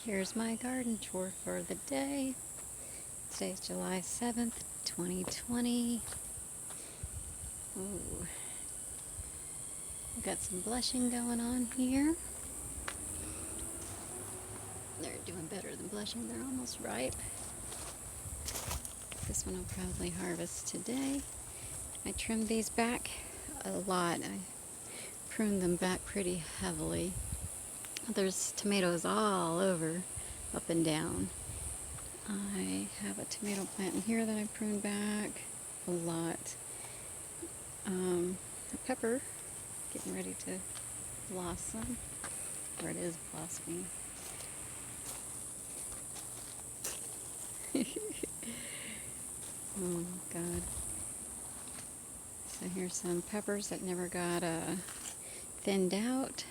Here's my garden tour for the day. Today's July 7th, 2020. Ooh. We've got some blushing going on here. They're doing better than blushing. They're almost ripe. This one I'll probably harvest today. I trimmed these back a lot. I pruned them back pretty heavily. There's tomatoes all over, up and down. I have a tomato plant in here that I pruned back a lot. A pepper getting ready to blossom, or it is blossoming. Oh God. So here's some peppers that never got thinned out.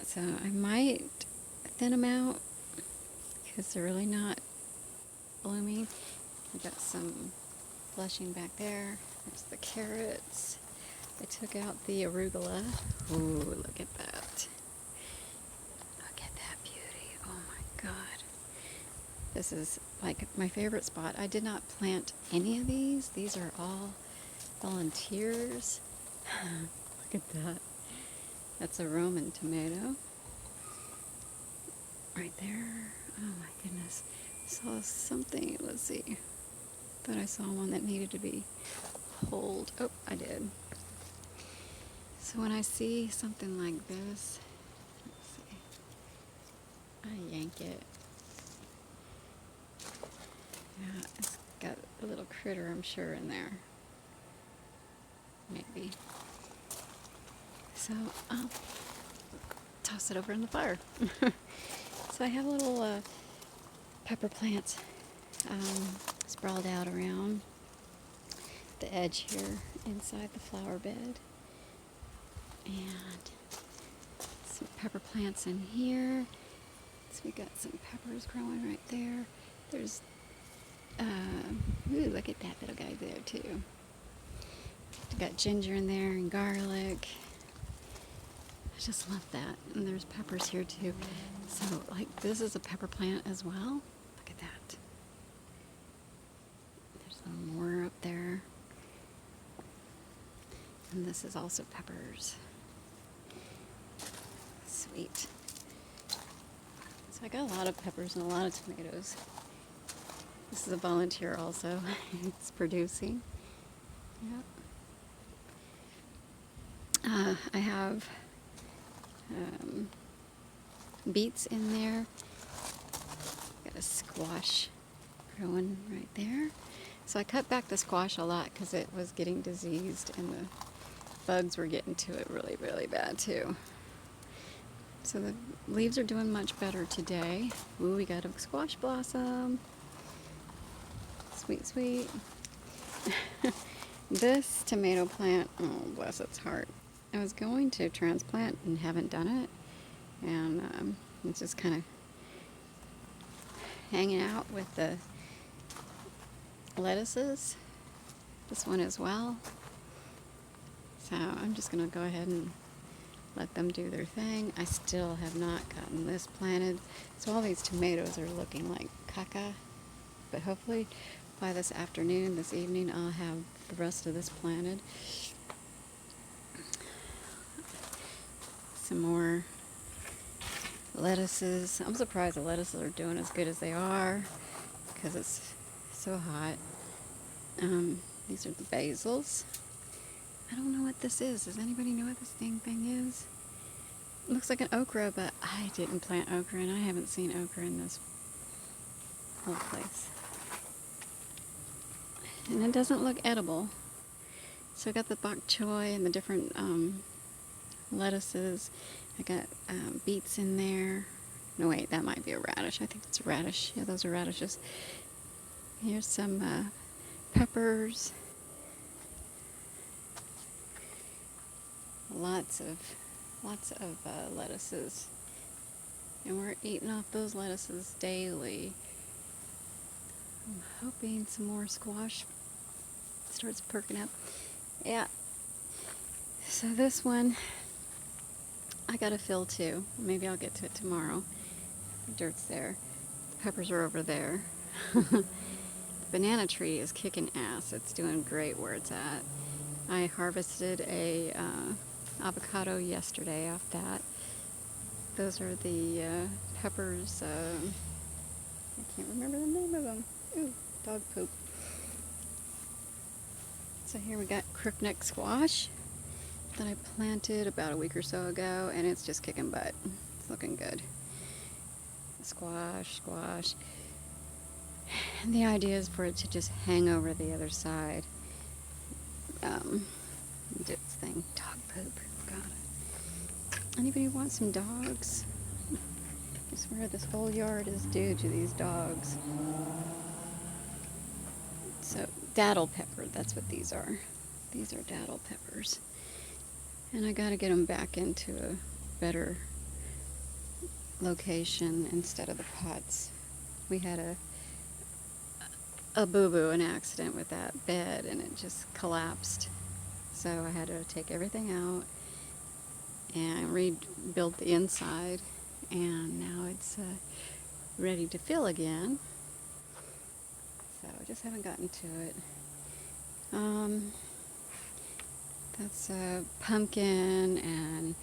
So I might thin them out because they're really not blooming. I got some blushing back there. There's the carrots. I took out the arugula. Ooh, look at that. Look at that beauty. Oh my God. This is like my favorite spot. I did not plant any of these. These are all volunteers. Look at that. That's a Roman tomato. Right there. Oh my goodness. I saw something. Let's see. Thought I saw one that needed to be pulled. Oh, I did. So when I see something like this, let's see. I yank it. Yeah, it's got a little critter, I'm sure, in there. Maybe. So I'll toss it over in the fire. So I have little pepper plants sprawled out around the edge here inside the flower bed. And some pepper plants in here. So we got some peppers growing right there. There's, ooh, look at that little guy there too. We got ginger in there and garlic. I just love that. And there's peppers here too. So like this is a pepper plant as well. Look at that. There's a little more up there. And this is also peppers. Sweet. So I got a lot of peppers and a lot of tomatoes. This is a volunteer also. It's producing. Yep. I have beets in there. Got a squash growing right there. So I cut back the squash a lot because it was getting diseased and the bugs were getting to it really, really bad too. So the leaves are doing much better today. Ooh, we got a squash blossom. Sweet, sweet. This tomato plant, oh bless its heart. I was going to transplant and haven't done it. And it's just kind of hanging out with the lettuces. This one as well. So I'm just going to go ahead and let them do their thing. I still have not gotten this planted. So all these tomatoes are looking like caca. But hopefully by this afternoon, this evening, I'll have the rest of this planted. Some more lettuces. I'm surprised the lettuces are doing as good as they are because it's so hot. These are the basils. I don't know what this is. Does anybody know what this thing is? It looks like an okra, but I didn't plant okra and I haven't seen okra in this whole place. And it doesn't look edible. So I got the bok choy and the different lettuces. I got beets in there. No, wait, that might be a radish. I think it's a radish. Yeah, those are radishes. Here's some peppers. Lots of lettuces. And we're eating off those lettuces daily. I'm hoping some more squash starts perking up. Yeah. So this one I gotta fill too. Maybe I'll get to it tomorrow. The dirt's there. The peppers are over there. The banana tree is kicking ass. It's doing great where it's at. I harvested a avocado yesterday off that. Those are the peppers. I can't remember the name of them. Ooh, dog poop. So here we got Crookneck Squash that I planted about a week or so ago, and it's just kicking butt. It's looking good. Squash. And the idea is for it to just hang over the other side. This thing, dog poop. Got it. Anybody want some dogs? I swear this whole yard is due to these dogs. So, daddle pepper, that's what these are. These are daddle peppers. And I gotta get them back into a better location instead of the pots. We had a boo-boo, an accident with that bed, and it just collapsed. So I had to take everything out and rebuild the inside, and now it's ready to fill again. So I just haven't gotten to it. That's pumpkin and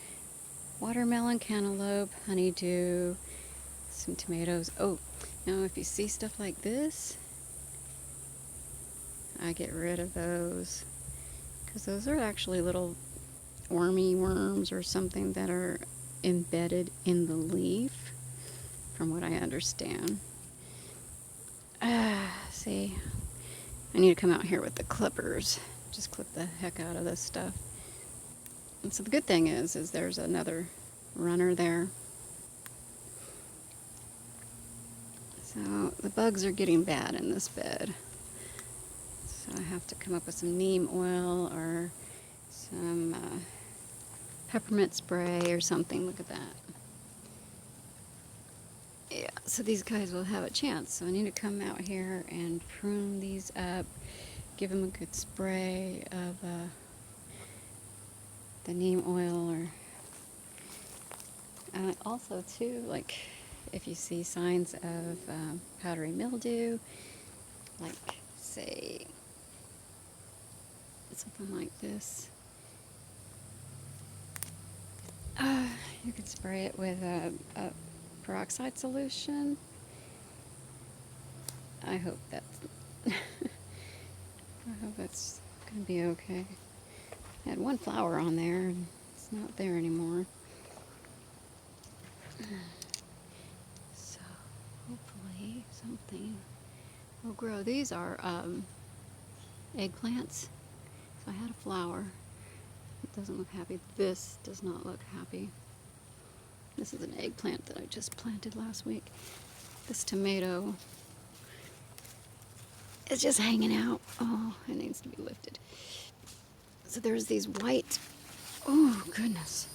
watermelon, cantaloupe, honeydew, some tomatoes. Oh, now if you see stuff like this, I get rid of those, because those are actually little wormy worms or something that are embedded in the leaf, from what I understand. See, I need to come out here with the clippers. Just clip the heck out of this stuff. And so the good thing is there's another runner there. So the bugs are getting bad in this bed. So I have to come up with some neem oil or some peppermint spray or something. Look at that. Yeah, so these guys will have a chance. So I need to come out here and prune these up, give them a good spray of the neem oil, or also too, like if you see signs of powdery mildew, like say something like this, you could spray it with a peroxide solution. I hope that's gonna be okay. I had one flower on there and it's not there anymore. So hopefully something will grow. These are eggplants. So I had a flower. It doesn't look happy. This does not look happy. This is an eggplant that I just planted last week. This tomato is just hanging out. Oh, it needs to be lifted. So there's these white, oh goodness.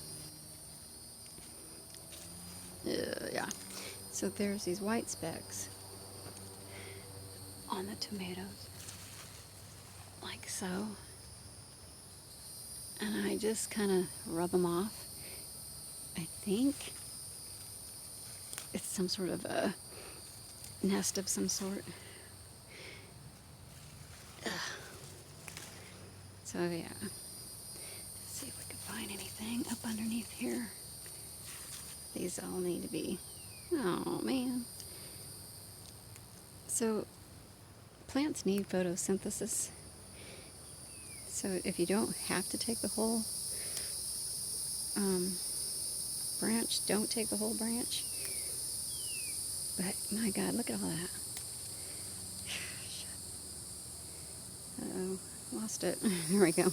Yeah. So there's these white specks on the tomatoes, like so. And I just kind of rub them off. I think it's some sort of a nest of some sort. Ugh. So yeah, let's see if we can find anything up underneath here. These all need to be, oh man. So plants need photosynthesis. So if you don't have to take the whole branch, don't take the whole branch. But my God, look at all that. Uh-oh, lost it. There we go.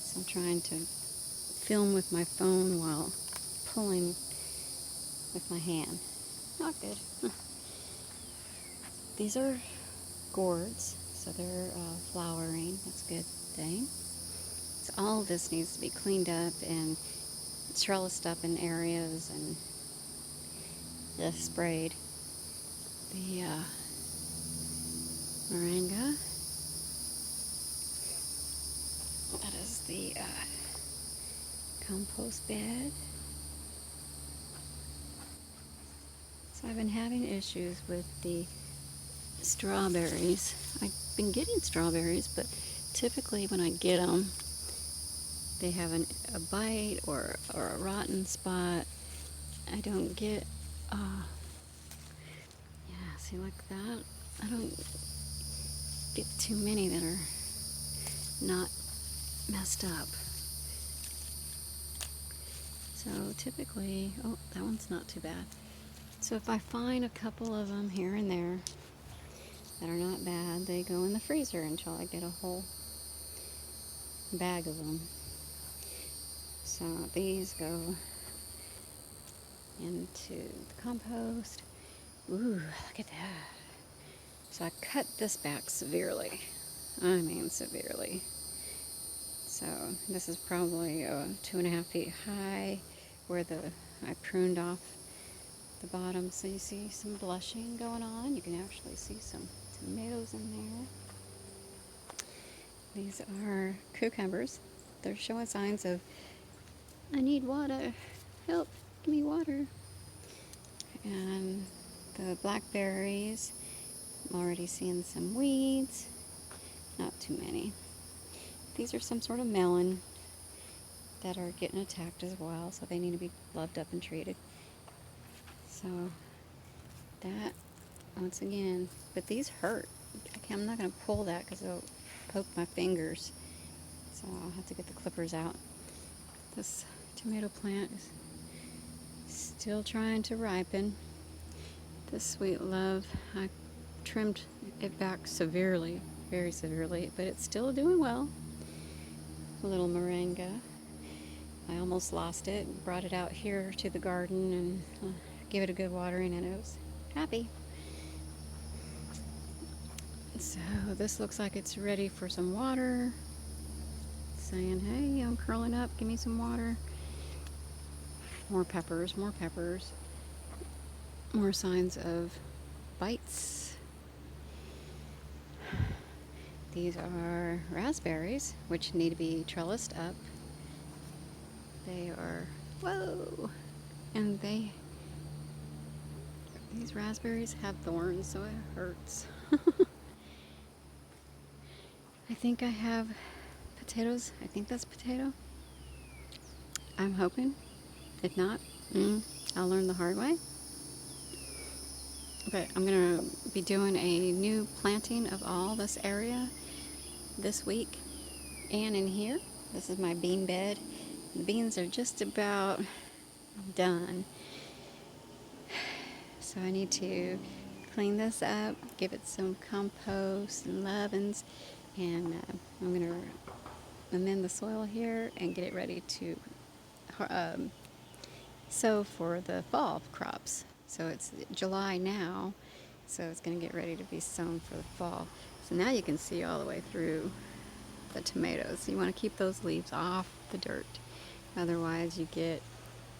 So I'm trying to film with my phone while pulling with my hand. Not good. These are gourds, so they're flowering. That's a good thing. So all of this needs to be cleaned up and trellised up in areas and just sprayed. The moringa. That is the compost bed. So I've been having issues with the strawberries. I've been getting strawberries, but typically when I get them, they have a bite or a rotten spot. I don't get, yeah, see like that? I don't get too many that are not messed up. So typically, oh, that one's not too bad. So if I find a couple of them here and there that are not bad, they go in the freezer until I get a whole bag of them. So these go into the compost. Ooh, look at that. So I cut this back severely. I mean severely. So this is probably 2.5 feet high where I pruned off the bottom. So you see some blushing going on. You can actually see some tomatoes in there. These are cucumbers. They're showing signs of, I need water. Help, give me water. And the blackberries, I'm already seeing some weeds. Not too many. These are some sort of melon that are getting attacked as well, so they need to be loved up and treated. So that, once again, but these hurt. I'm not going to pull that because it'll poke my fingers, so I'll have to get the clippers out. This tomato plant is still trying to ripen. This sweet love, I trimmed it back severely, very severely, but it's still doing well. A little moringa. I almost lost it, brought it out here to the garden and gave it a good watering, and it was happy. So this looks like it's ready for some water. Saying, hey, I'm curling up, give me some water. More peppers, more peppers. More signs of bites. These are raspberries, which need to be trellised up. They are, whoa, and these raspberries have thorns, so it hurts. I think I have potatoes. I think that's potato. I'm hoping. If not, I'll learn the hard way. But I'm going to be doing a new planting of all this area this week. And in here, this is my bean bed. The beans are just about done. So I need to clean this up, give it some compost and lovin's, and I'm going to amend the soil here and get it ready to sow for the fall crops. So it's July now, so it's going to get ready to be sown for the fall. So now you can see all the way through the tomatoes. You want to keep those leaves off the dirt. Otherwise you get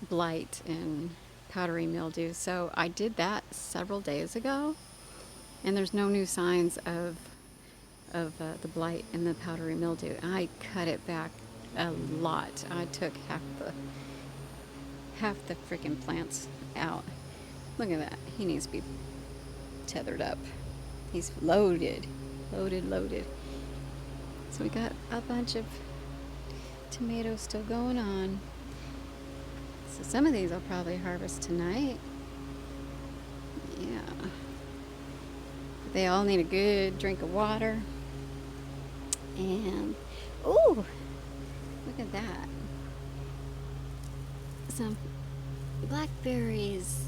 blight and powdery mildew. So I did that several days ago, and there's no new signs of the blight and the powdery mildew. I cut it back a lot. I took half the freaking plants out. Look at that. He needs to be tethered up. He's loaded. So we got a bunch of tomatoes still going on. So some of these I'll probably harvest tonight. Yeah. They all need a good drink of water. And, ooh, look at that. Some blackberries.